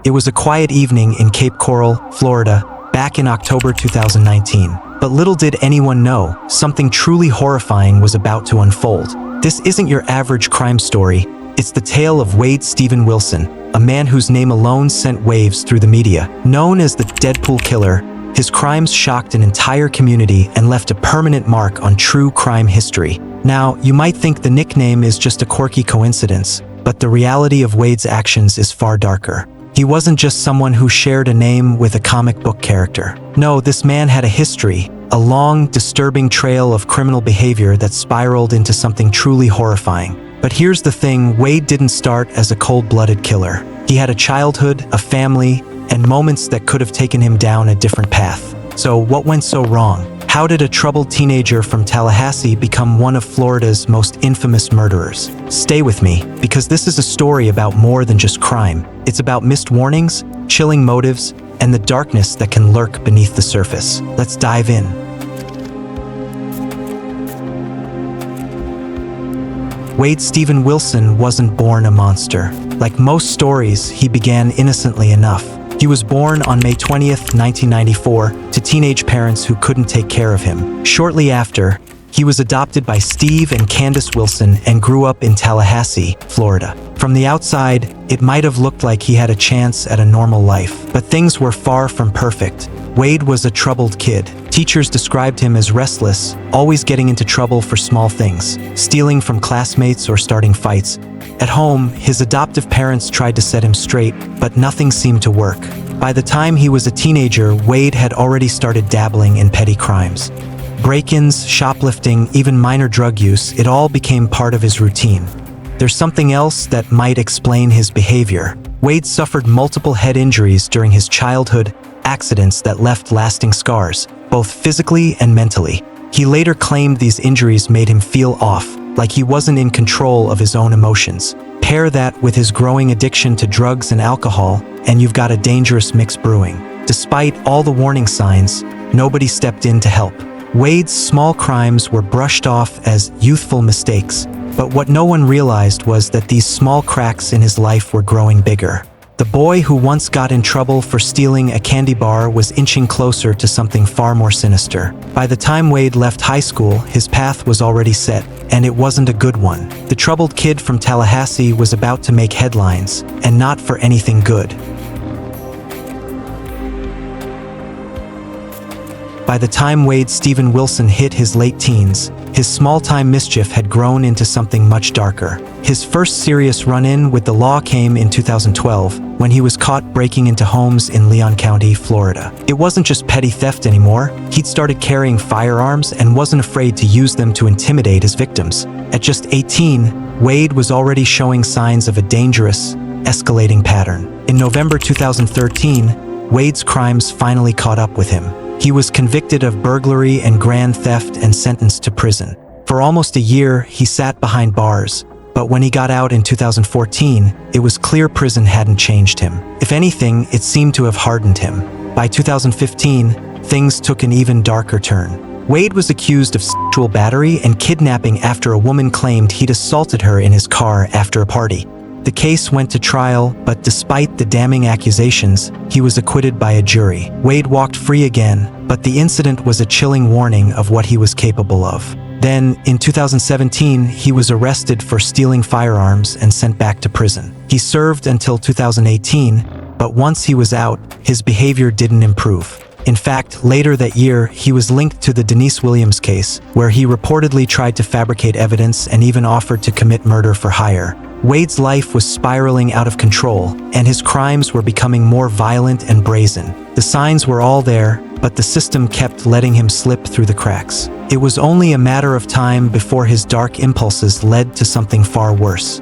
It was a quiet evening in Cape Coral, Florida, back in October 2019. But little did anyone know, something truly horrifying was about to unfold. This isn't your average crime story. It's the tale of Wade Steven Wilson, a man whose name alone sent waves through the media. Known as the Deadpool Killer, his crimes shocked an entire community and left a permanent mark on true crime history. Now, you might think the nickname is just a quirky coincidence, but the reality of Wade's actions is far darker. He wasn't just someone who shared a name with a comic book character. No, this man had a history, a long, disturbing trail of criminal behavior that spiraled into something truly horrifying. But here's the thing, Wade didn't start as a cold-blooded killer. He had a childhood, a family, and moments that could have taken him down a different path. So what went so wrong? How did a troubled teenager from Tallahassee become one of Florida's most infamous murderers? Stay with me, because this is a story about more than just crime. It's about missed warnings, chilling motives, and the darkness that can lurk beneath the surface. Let's dive in. Wade Steven Wilson wasn't born a monster. Like most stories, he began innocently enough. He was born on May 20th, 1994, to teenage parents who couldn't take care of him. Shortly after, he was adopted by Steve and Candace Wilson and grew up in Tallahassee, Florida. From the outside, it might have looked like he had a chance at a normal life, but things were far from perfect. Wade was a troubled kid. Teachers described him as restless, always getting into trouble for small things, stealing from classmates or starting fights. At home, his adoptive parents tried to set him straight, but nothing seemed to work. By the time he was a teenager, Wade had already started dabbling in petty crimes. Break-ins, shoplifting, even minor drug use, it all became part of his routine. There's something else that might explain his behavior. Wade suffered multiple head injuries during his childhood, accidents that left lasting scars, both physically and mentally. He later claimed these injuries made him feel off, like he wasn't in control of his own emotions. Pair that with his growing addiction to drugs and alcohol, and you've got a dangerous mix brewing. Despite all the warning signs, nobody stepped in to help. Wade's small crimes were brushed off as youthful mistakes, but what no one realized was that these small cracks in his life were growing bigger. The boy who once got in trouble for stealing a candy bar was inching closer to something far more sinister. By the time Wade left high school, his path was already set, and it wasn't a good one. The troubled kid from Tallahassee was about to make headlines, and not for anything good. By the time Wade Steven Wilson hit his late teens, his small-time mischief had grown into something much darker. His first serious run-in with the law came in 2012, when he was caught breaking into homes in Leon County, Florida. It wasn't just petty theft anymore. He'd started carrying firearms and wasn't afraid to use them to intimidate his victims. At just 18, Wade was already showing signs of a dangerous, escalating pattern. In November 2013, Wade's crimes finally caught up with him. He was convicted of burglary and grand theft and sentenced to prison. For almost a year, he sat behind bars, but when he got out in 2014, it was clear prison hadn't changed him. If anything, it seemed to have hardened him. By 2015, things took an even darker turn. Wade was accused of sexual battery and kidnapping after a woman claimed he'd assaulted her in his car after a party. The case went to trial, but despite the damning accusations, he was acquitted by a jury. Wade walked free again, but the incident was a chilling warning of what he was capable of. Then, in 2017, he was arrested for stealing firearms and sent back to prison. He served until 2018, but once he was out, his behavior didn't improve. In fact, later that year, he was linked to the Denise Williams case, where he reportedly tried to fabricate evidence and even offered to commit murder for hire. Wade's life was spiraling out of control, and his crimes were becoming more violent and brazen. The signs were all there, but the system kept letting him slip through the cracks. It was only a matter of time before his dark impulses led to something far worse.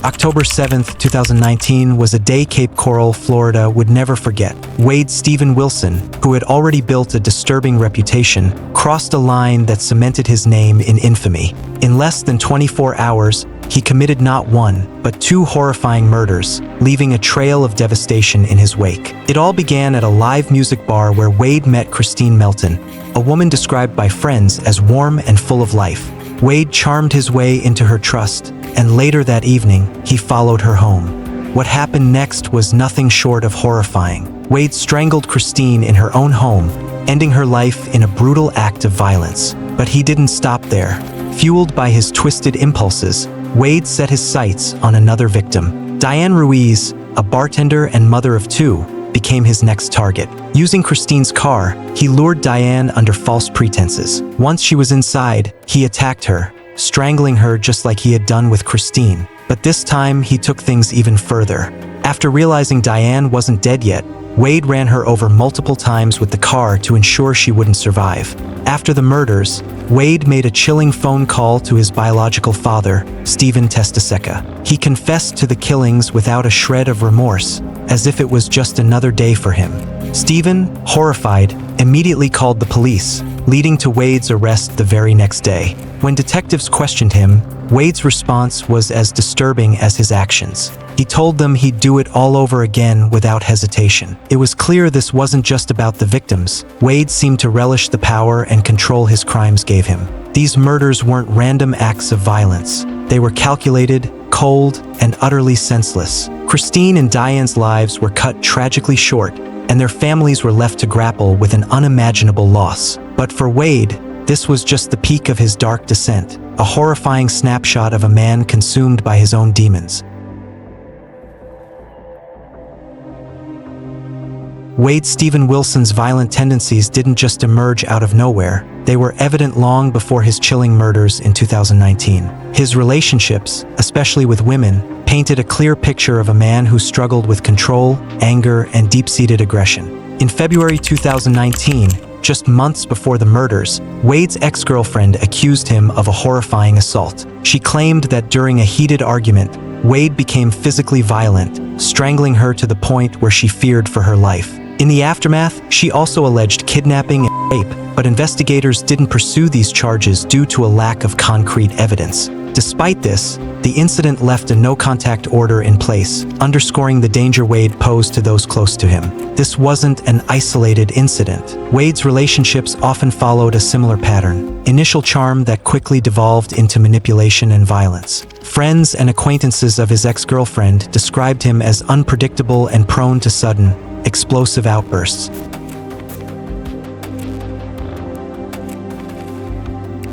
October 7th, 2019 was a day Cape Coral, Florida would never forget. Wade Steven Wilson, who had already built a disturbing reputation, crossed a line that cemented his name in infamy. In less than 24 hours, he committed not one, but two horrifying murders, leaving a trail of devastation in his wake. It all began at a live music bar where Wade met Christine Melton, a woman described by friends as warm and full of life. Wade charmed his way into her trust, and later that evening, he followed her home. What happened next was nothing short of horrifying. Wade strangled Christine in her own home, ending her life in a brutal act of violence. But he didn't stop there. Fueled by his twisted impulses, Wade set his sights on another victim. Diane Ruiz, a bartender and mother of two, became his next target. Using Christine's car, he lured Diane under false pretenses. Once she was inside, he attacked her, strangling her just like he had done with Christine. But this time, he took things even further. After realizing Diane wasn't dead yet, Wade ran her over multiple times with the car to ensure she wouldn't survive. After the murders, Wade made a chilling phone call to his biological father, Stephen Testaseca. He confessed to the killings without a shred of remorse, as if it was just another day for him. Stephen, horrified, immediately called the police, leading to Wade's arrest the very next day. When detectives questioned him, Wade's response was as disturbing as his actions. He told them he'd do it all over again without hesitation. It was clear this wasn't just about the victims. Wade seemed to relish the power and control his crimes gave him. These murders weren't random acts of violence. They were calculated, cold, and utterly senseless. Christine and Diane's lives were cut tragically short, and their families were left to grapple with an unimaginable loss. But for Wade, this was just the peak of his dark descent, a horrifying snapshot of a man consumed by his own demons. Wade Steven Wilson's violent tendencies didn't just emerge out of nowhere. They were evident long before his chilling murders in 2019. His relationships, especially with women, painted a clear picture of a man who struggled with control, anger, and deep-seated aggression. In February 2019, just months before the murders, Wade's ex-girlfriend accused him of a horrifying assault. She claimed that during a heated argument, Wade became physically violent, strangling her to the point where she feared for her life. In the aftermath, she also alleged kidnapping and rape, but investigators didn't pursue these charges due to a lack of concrete evidence. Despite this, the incident left a no-contact order in place, underscoring the danger Wade posed to those close to him. This wasn't an isolated incident. Wade's relationships often followed a similar pattern: initial charm that quickly devolved into manipulation and violence. Friends and acquaintances of his ex-girlfriend described him as unpredictable and prone to sudden, explosive outbursts.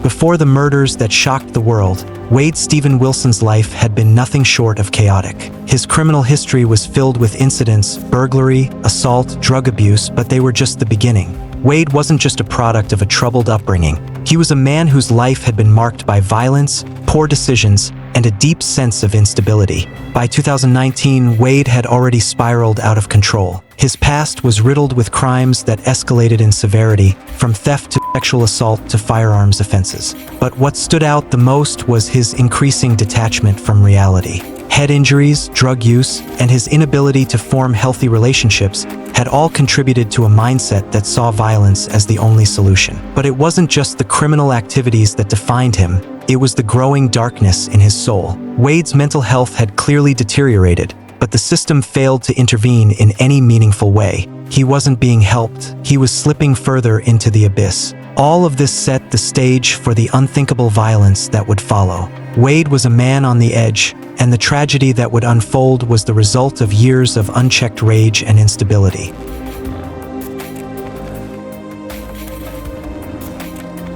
Before the murders that shocked the world, Wade Steven Wilson's life had been nothing short of chaotic. His criminal history was filled with incidents: burglary, assault, drug abuse, but they were just the beginning. Wade wasn't just a product of a troubled upbringing. He was a man whose life had been marked by violence, poor decisions, and a deep sense of instability. By 2019, Wade had already spiraled out of control. His past was riddled with crimes that escalated in severity, from theft to sexual assault to firearms offenses. But what stood out the most was his increasing detachment from reality. Head injuries, drug use, and his inability to form healthy relationships had all contributed to a mindset that saw violence as the only solution. But it wasn't just the criminal activities that defined him, it was the growing darkness in his soul. Wade's mental health had clearly deteriorated, but the system failed to intervene in any meaningful way. He wasn't being helped, he was slipping further into the abyss. All of this set the stage for the unthinkable violence that would follow. Wade was a man on the edge, and the tragedy that would unfold was the result of years of unchecked rage and instability.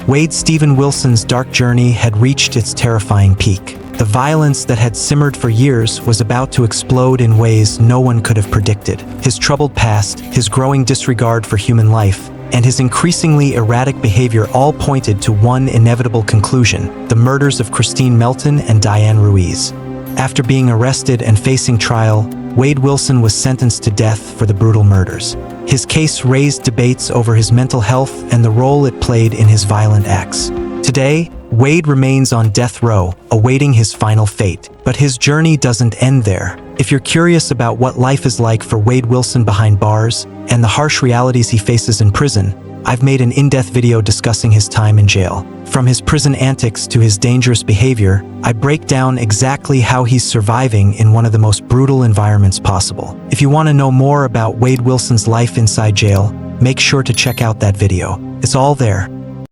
Wade Steven Wilson's dark journey had reached its terrifying peak. The violence that had simmered for years was about to explode in ways no one could have predicted. His troubled past, his growing disregard for human life, and his increasingly erratic behavior all pointed to one inevitable conclusion: the murders of Christine Melton and Diane Ruiz. After being arrested and facing trial, Wade Wilson was sentenced to death for the brutal murders. His case raised debates over his mental health and the role it played in his violent acts. Today, Wade remains on death row, awaiting his final fate. But his journey doesn't end there. If you're curious about what life is like for Wade Wilson behind bars and the harsh realities he faces in prison, I've made an in-depth video discussing his time in jail. From his prison antics to his dangerous behavior, I break down exactly how he's surviving in one of the most brutal environments possible. If you want to know more about Wade Wilson's life inside jail, make sure to check out that video. It's all there.